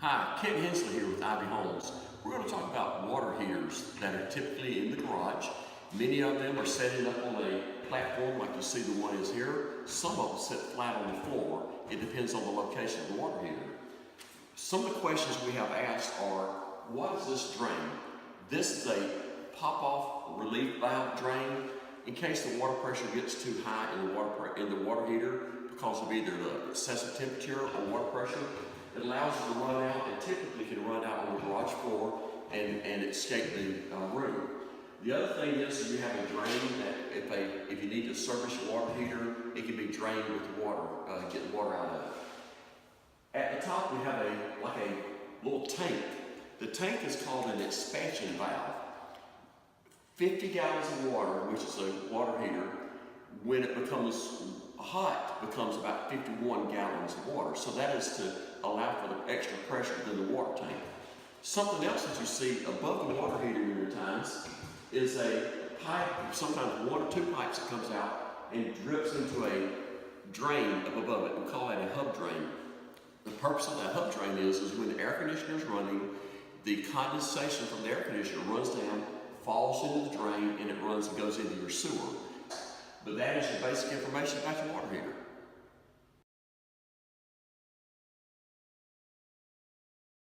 Hi, Kent Hensley here with Ivey Homes. We're going to talk about water heaters that are typically in the garage. Many of them are setting up on a platform like you see the one is here. Some of them sit flat on the floor. It depends on the location of the water heater. Some of the questions we have asked are, what is this drain? This is a pop-off relief valve drain in case the water pressure gets too high in the water heater because of either the excessive temperature or water pressure. It allows it to run out, and typically can run out on the garage floor and escape the room. The other thing is you have a drain that if you need to service your water heater, it can be drained with water, get the water out of it. At the top we have a little tank. The tank is called an expansion valve. 50 gallons of water, which is a water heater, when it becomes hot, becomes about 51 gallons of water. So that is to allow for the extra pressure in the water tank. Something else that you see above the water heater many times is a pipe, sometimes one or two pipes that comes out and drips into a drain up above it. We call that a hub drain. The purpose of that hub drain is when the air conditioner is running, the condensation from the air conditioner runs down, falls into the drain, and it goes into your sewer. But that is your basic information about your water heater.